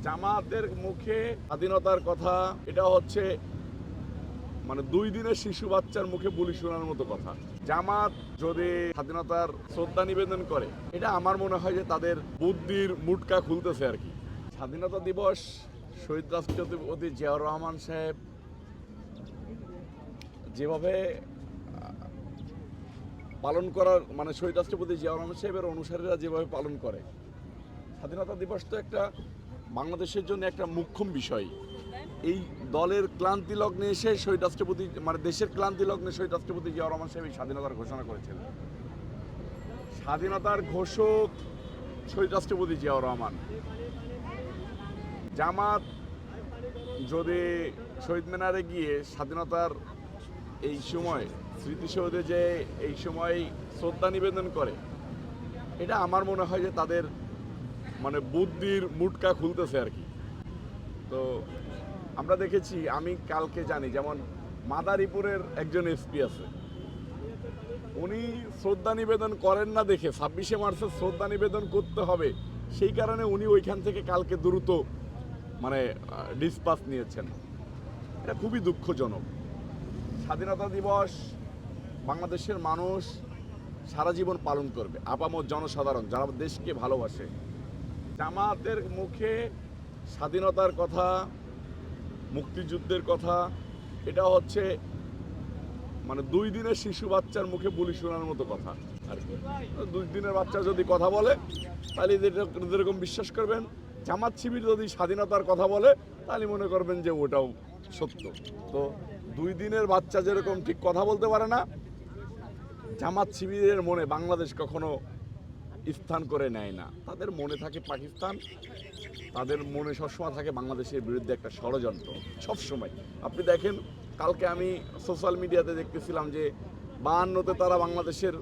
জামাতের মুখে স্বাধীনতার কথা, এটা হচ্ছে মানে 2 দিনের শিশু বাচ্চার মুখে বুলি শোনার মতো কথা। জামাত যদি স্বাধীনতার শ্রদ্ধা নিবেদন করে, এটা আমার মনে হয় যে তাদের বুদ্ধির মুটকা খুলতেছে আর কি। স্বাধীনতা দিবস শহীদ রাষ্ট্রপতি জিয়াউর রহমান সাহেব যেভাবে পালন করার মানে শহীদ রাষ্ট্রপতি জিয়াউর রহমান সাহেবের অনুসারীরা যেভাবে পালন করে, স্বাধীনতা দিবস তো একটা বাংলাদেশের জন্য একটা মুখ্য বিষয়। এই দলের ক্লান্তি লগ্নে এসে শহীদ রাষ্ট্রপতি মানে দেশের ক্লান্তি লগ্নে শহীদ রাষ্ট্রপতি জিয়াউর রহমান সাহেব এই স্বাধীনতার ঘোষণা করেছিলেন। স্বাধীনতার ঘোষক শহীদ রাষ্ট্রপতি জিয়াউর রহমান। জামাত যদি শহীদ মিনারে গিয়ে স্বাধীনতার এই সময় স্মৃতিসৌধে যে এই সময় শ্রদ্ধা নিবেদন করে, এটা আমার মনে হয় যে তাদের মানে বুদ্ধির মুটকা খুলতেছে আর কি। তো আমরা দেখেছি, আমি কালকে জানি যেমন মাদারীপুরের একজন এসপি আছে, উনি শ্রদ্ধা নিবেদন করেন না দেখে 26শে মার্চের শ্রদ্ধা নিবেদন করতে হবে, সেই কারণে উনি ওইখান থেকে কালকে দ্রুত মানে ডিসপাস নিয়েছেন। এটা খুবই দুঃখজনক। স্বাধীনতা দিবস বাংলাদেশের মানুষ সারা জীবন পালন করবে, আপামর জনসাধারণ যারা দেশকে ভালোবাসে। জামাতের মুখে স্বাধীনতার কথা, মুক্তিযুদ্ধের কথা, এটা হচ্ছে মানে 2 দিনের শিশু বাচ্চার মুখে বুলি শোনার মতো কথা আর কি। 2 দিনের বাচ্চা যদি কথা বলে তাহলে যেরকম বিশ্বাস করবেন, জামাত শিবির যদি স্বাধীনতার কথা বলে তাহলে মনে করবেন যে ওটাও সত্য। তো 2 দিনের বাচ্চা যেরকম ঠিক কথা বলতে পারে না, জামাত শিবিরের মনে বাংলাদেশ কখনো স্থান করে নেয় না। তাদের মনে থাকে পাকিস্তান, তাদের মনে সবসময় থাকে বাংলাদেশের বিরুদ্ধে একটা ষড়যন্ত্র সবসময়। আপনি দেখেন, কালকে আমি সোশ্যাল মিডিয়াতে দেখতেছিলাম যে 52তে তারা বাংলাদেশের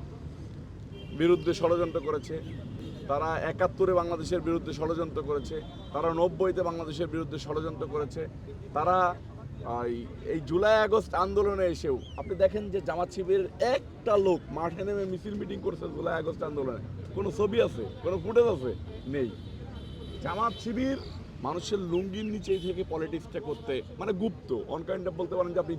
বিরুদ্ধে ষড়যন্ত্র করেছে, তারা 71-এ বাংলাদেশের বিরুদ্ধে ষড়যন্ত্র করেছে, তারা 90-তে বাংলাদেশের বিরুদ্ধে ষড়যন্ত্র করেছে, তারা এই জুলাই আগস্ট আন্দোলনে এসেও আপনি দেখেন যে জামাত শিবিরের একটা লোক মাঠে নেমে মিছিল মিটিং করছে জুলাই আগস্ট আন্দোলনে। কোনো ছবি আছে, কোনো ফুটেজ আছে? নেই। জামাত শিবির মানুষের লুঙ্গির নিচে থেকে পলিটিক্সটা করতে মানে গুপ্ত অনকাইন্ড বলতে পারেন যে আপনি